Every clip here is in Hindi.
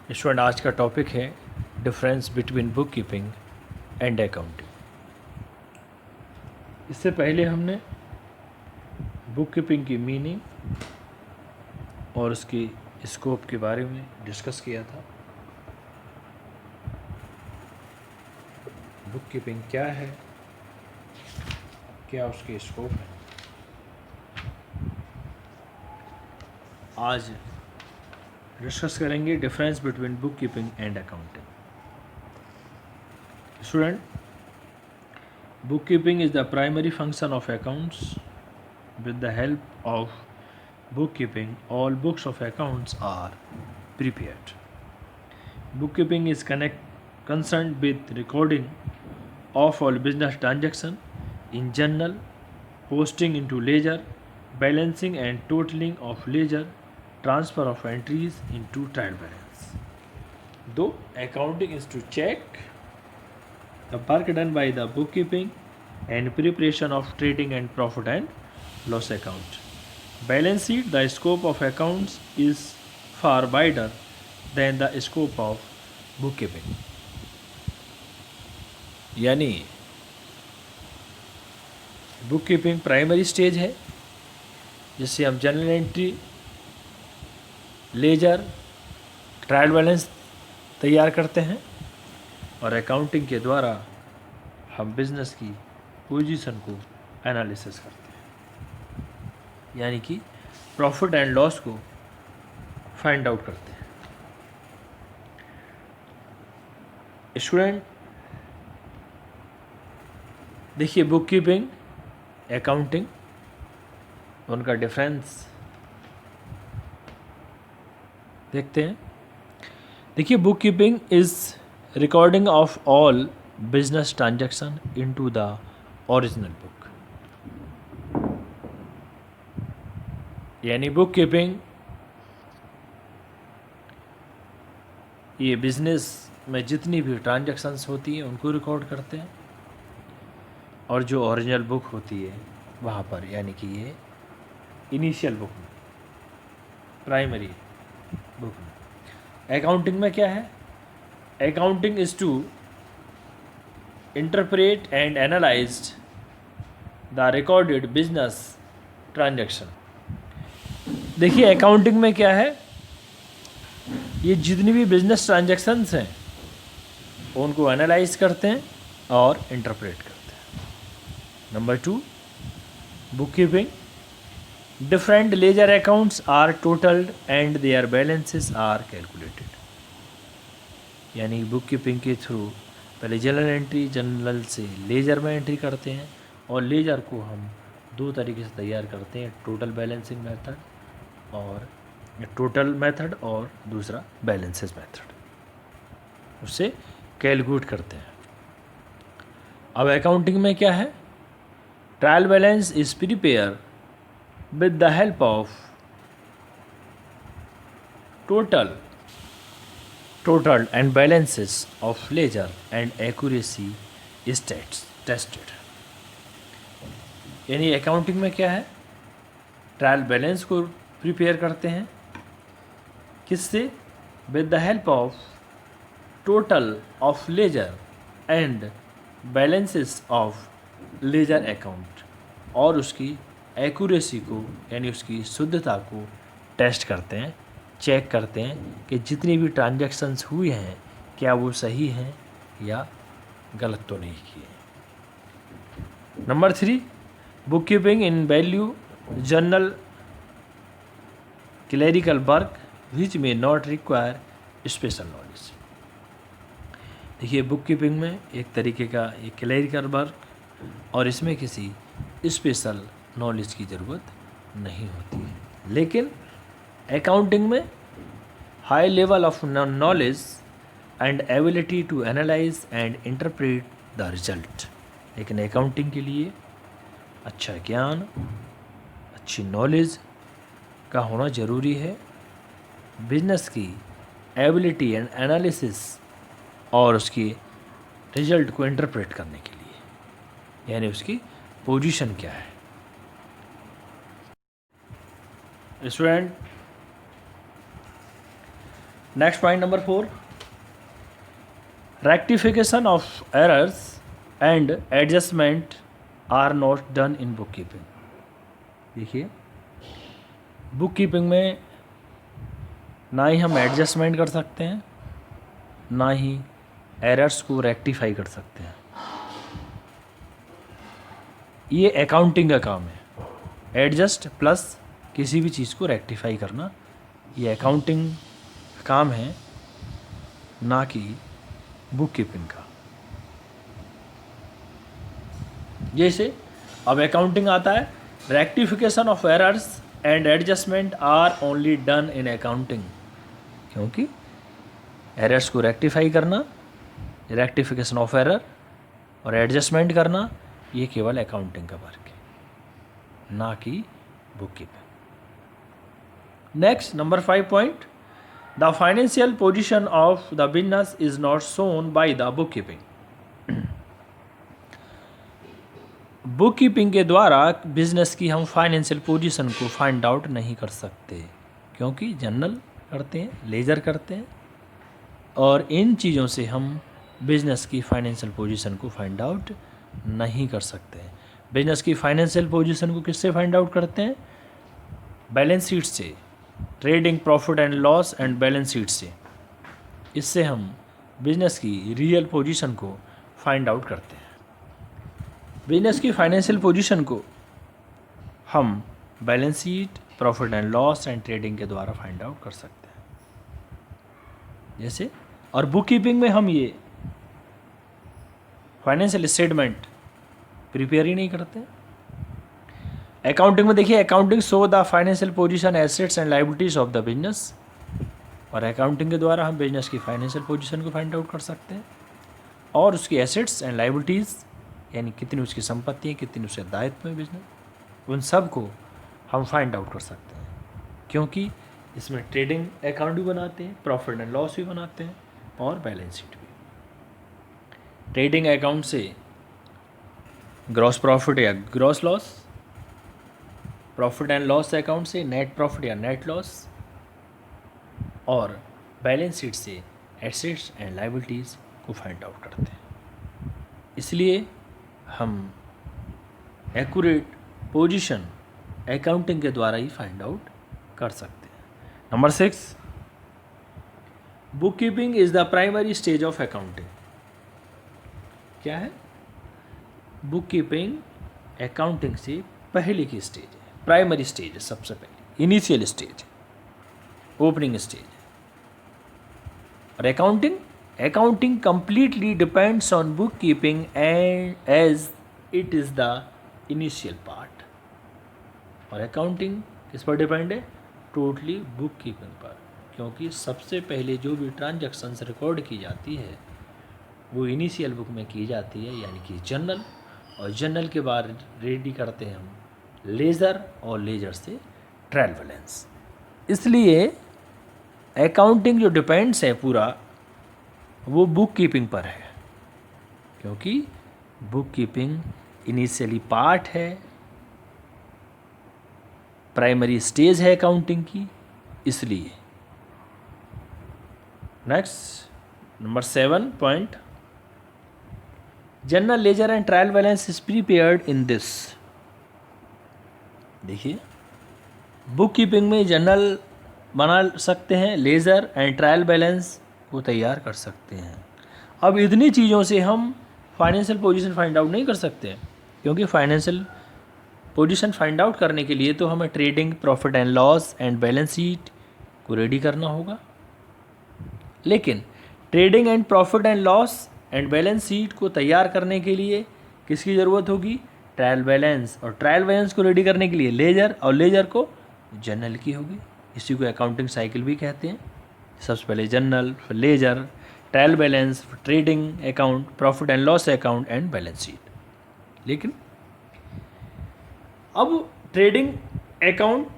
स्टूडेंट, आज का टॉपिक है difference between book keeping and accounting. इससे पहले हमने बुक कीपिंग की मीनिंग और उसकी स्कोप के बारे में डिस्कस किया था। बुक कीपिंग क्या है, क्या उसके स्कोप है। आज डिस्कस करेंगे difference between book keeping and accounting. Student, bookkeeping is the primary function of accounts. With the help of bookkeeping, all books of accounts are prepared. Bookkeeping is concerned with recording of all business transactions in journal, posting into ledger, balancing and totaling of ledger, transfer of entries into trial balance. Though accounting is to check the work done by the bookkeeping and preparation of trading and profit and loss account. Balance sheet, the scope of accounts is far wider than the scope of bookkeeping. यानी बुककीपिंग प्राइमरी स्टेज है जिससे हम general entry, ledger, trial balance तैयार करते हैं और अकाउंटिंग के द्वारा हम बिजनेस की पोजीशन को एनालिसिस करते हैं, यानी कि प्रॉफिट एंड लॉस को फाइंड आउट करते हैं। स्टूडेंट, देखिए बुक कीपिंग, अकाउंटिंग, उनका डिफरेंस देखते हैं। देखिए, book keeping is recording of all business transaction into the original book. यानी बुक कीपिंग ये बिजनेस में जितनी भी ट्रांजैक्शंस होती हैं उनको रिकॉर्ड करते हैं और जो ओरिजिनल बुक होती है वहाँ पर, यानी कि ये इनिशियल बुक में, प्राइमरी बुक में। अकाउंटिंग में क्या है? Accounting is to interpret and analyse the recorded business transaction. देखिए, अकाउंटिंग में क्या है, ये जितनी भी बिजनेस ट्रांजैक्शंस हैं उनको एनालाइज करते हैं और इंटरप्रेट करते हैं। Number 2, book keeping, different ledger accounts are totaled and their balances are calculated। यानी बुक कीपिंग के थ्रू पहले जनरल एंट्री, जनरल से लेजर में एंट्री करते हैं और लेजर को हम दो तरीके से तैयार करते हैं, टोटल बैलेंसिंग मेथड और टोटल मेथड और दूसरा बैलेंसेस मेथड, उससे कैलकुलेट करते हैं। अब अकाउंटिंग में क्या है? Trial balance is prepare with the help of total and balances of ledger and accuracy is tested। यानी अकाउंटिंग में क्या है, ट्रायल बैलेंस को प्रिपेयर करते हैं, किससे? With the help of total of ledger and balances of ledger account, और उसकी एक्यूरेसी को यानी उसकी शुद्धता को टेस्ट करते हैं, चेक करते हैं कि जितनी भी ट्रांजैक्शंस हुए हैं क्या वो सही हैं या गलत तो नहीं किए। Number 3, book keeping in value journal clerical work which में नॉट रिक्वायर स्पेशल नॉलेज। देखिए, बुक कीपिंग में एक तरीके का ये क्लरिकल वर्क और इसमें किसी स्पेशल नॉलेज की ज़रूरत नहीं होती है, लेकिन अकाउंटिंग में high level of knowledge and ability to analyse and interpret the result. लेकिन अकाउंटिंग के लिए अच्छा ज्ञान, अच्छी नॉलेज का होना ज़रूरी है, बिजनेस की एबिलिटी एंड एनालिसिस और उसकी रिजल्ट को इंटरप्रेट करने के लिए, यानी उसकी पोजीशन क्या है। Student, next point number 4, rectification of errors and adjustment are not done in book keeping. देखिए, बुक कीपिंग में ना ही हम एडजस्टमेंट कर सकते हैं, ना ही एरर्स को रेक्टिफाई कर सकते हैं। ये अकाउंटिंग का काम है। एडजस्ट प्लस किसी भी चीज़ को रेक्टिफाई करना, ये अकाउंटिंग काम है, ना कि बुक कीपिंग का। जैसे अब अकाउंटिंग आता है, rectification of errors and adjustment are only done in accounting, क्योंकि एरर्स को रेक्टिफाई करना, रेक्टिफिकेशन ऑफ एरर और एडजस्टमेंट करना, ये केवल अकाउंटिंग का वर्क है, ना कि book keeping. Next number 5 point, the financial position of the business is not shown by the book keeping. Book keeping के द्वारा बिजनेस की हम फाइनेंशियल पोजीशन को फाइंड आउट नहीं कर सकते, क्योंकि जर्नल करते हैं, लेजर करते हैं, और इन चीज़ों से हम बिजनेस की फाइनेंशियल पोजीशन को फाइंड आउट नहीं कर सकते हैं। बिजनेस की फाइनेंशियल पोजीशन को किससे फाइंड आउट करते हैं? बैलेंस शीट से, trading profit and loss and balance sheet से। इससे हम बिजनेस की रियल पोजीशन को फाइंड आउट करते हैं। बिजनेस की फाइनेंशियल पोजीशन को हम balance sheet, profit and loss and trading के द्वारा फाइंड आउट कर सकते हैं। जैसे, और बुक कीपिंग में हम ये फाइनेंशियल स्टेटमेंट प्रिपेयर ही नहीं करते। अकाउंटिंग में देखिए, accounting show the financial position, assets and liabilities of the business, और अकाउंटिंग के द्वारा हम बिजनेस की फाइनेंशियल पोजीशन को फाइंड आउट कर सकते हैं, और उसकी एसेट्स एंड लायबिलिटीज़, यानी कितनी उसकी संपत्ति है, कितनी उसके दायित्व में बिजनेस, उन सब को हम फाइंड आउट कर सकते हैं, क्योंकि इसमें ट्रेडिंग अकाउंट भी बनाते हैं, प्रॉफिट एंड लॉस भी बनाते हैं, और बैलेंस शीट भी। ट्रेडिंग अकाउंट से ग्रॉस प्रॉफिट या gross loss, profit and loss account से नेट प्रॉफिट या नेट लॉस, और बैलेंस शीट से एसेट्स एंड लायबिलिटीज़ को फाइंड आउट करते हैं। इसलिए हम एक्यूरेट पोजीशन अकाउंटिंग के द्वारा ही फाइंड आउट कर सकते हैं। Number 6, book keeping is the primary stage of accounting. क्या है? बुक कीपिंग अकाउंटिंग से पहले की स्टेज है, प्राइमरी स्टेज है, सबसे पहले इनिशियल स्टेज, ओपनिंग स्टेज। और accounting completely depends on book keeping and as it is the initial part. और अकाउंटिंग किस पर डिपेंड है? टोटली बुक कीपिंग पर, क्योंकि सबसे पहले जो भी ट्रांजैक्शंस रिकॉर्ड की जाती है वो इनिशियल बुक में की जाती है, यानी कि जर्नल, और जर्नल के बाद रेडी करते हैं हम लेजर, और लेजर से ट्रायल बैलेंस। इसलिए अकाउंटिंग जो डिपेंड्स है पूरा, वो बुक कीपिंग पर है, क्योंकि बुक कीपिंग इनिशियली पार्ट है, प्राइमरी स्टेज है अकाउंटिंग की, इसलिए। Next number 7 point, journal, ledger and trial balance is prepared in this. देखिए, बुक कीपिंग में जर्नल बना सकते हैं, लेजर एंड ट्रायल बैलेंस को तैयार कर सकते हैं। अब इतनी चीज़ों से हम फाइनेंशियल पोजीशन फाइंड आउट नहीं कर सकते हैं, क्योंकि फाइनेंशियल पोजीशन फाइंड आउट करने के लिए तो हमें trading, profit and loss and balance sheet को रेडी करना होगा। लेकिन trading and profit and loss and balance sheet को तैयार करने के लिए किसकी ज़रूरत होगी? ट्रायल बैलेंस, और ट्रायल बैलेंस को रेडी करने के लिए लेजर, और लेजर को जर्नल की होगी। इसी को अकाउंटिंग साइकिल भी कहते हैं। सबसे पहले जर्नल, फिर ledger, trial balance, trading account, profit and loss account and balance sheet. लेकिन अब trading account,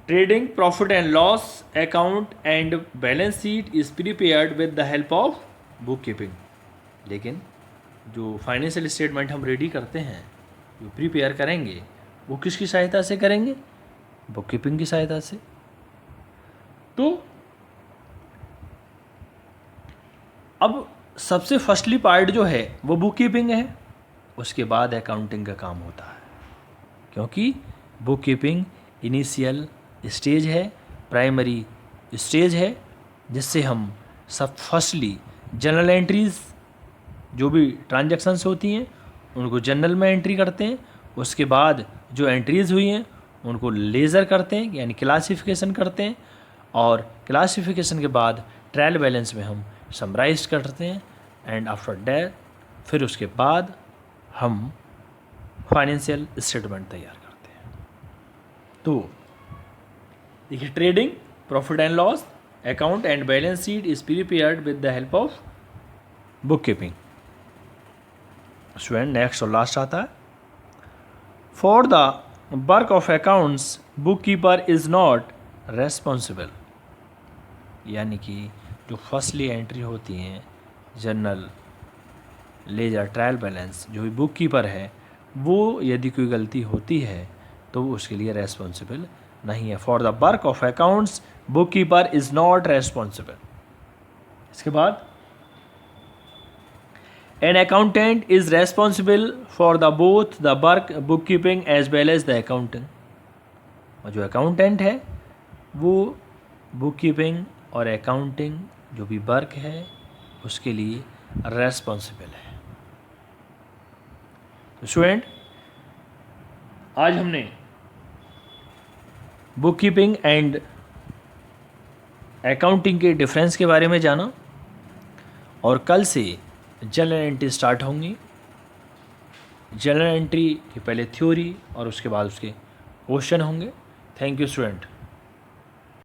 trading profit and loss account and balance sheet is prepared with the help of book keeping. लेकिन जो फाइनेंशियल स्टेटमेंट हम रेडी करते हैं, जो प्रिपेयर करेंगे, वो किसकी सहायता से करेंगे? बुक कीपिंग की सहायता से। तो अब सबसे फर्स्टली पार्ट जो है वो बुक कीपिंग है, उसके बाद अकाउंटिंग का काम होता है, क्योंकि बुक कीपिंग इनिशियल स्टेज है, प्राइमरी स्टेज है, जिससे हम सब फर्स्टली जनरल एंट्रीज जो भी ट्रांजैक्शंस होती हैं उनको जनरल में एंट्री करते हैं, उसके बाद जो एंट्रीज़ हुई हैं उनको लेज़र करते हैं यानी क्लासिफिकेशन करते हैं, और क्लासिफिकेशन के बाद ट्रायल बैलेंस में हम समराइज करते हैं, एंड आफ्टर दैट फिर उसके बाद हम फाइनेंशियल स्टेटमेंट तैयार करते हैं। तो देखिए, trading, profit and loss account and balance sheet is prepared with the help of book keeping. Student next और लास्ट आता है, for the work of accounts book keeper is not responsible, यानी कि जो फर्स्टली एंट्री होती हैं जनरल, लेजर, ट्रायल बैलेंस, जो भी बुक कीपर है वो यदि कोई गलती होती है तो वो उसके लिए रेस्पॉन्सिबल नहीं है। For the work of accounts book keeper is not responsible. इसके बाद an accountant is responsible for the both the work book keeping as well as the accounting, और जो अकाउंटेंट है वो बुक कीपिंग और अकाउंटिंग जो भी वर्क है उसके लिए रेस्पॉन्सिबल है। तो स्टूडेंट, आज हमने बुक कीपिंग एंड अकाउंटिंग के डिफरेंस के बारे में जाना, और कल से जनरल एंट्री स्टार्ट होंगी। जनरल एंट्री के पहले थ्योरी और उसके बाद उसके क्वेश्चन होंगे। Thank you student.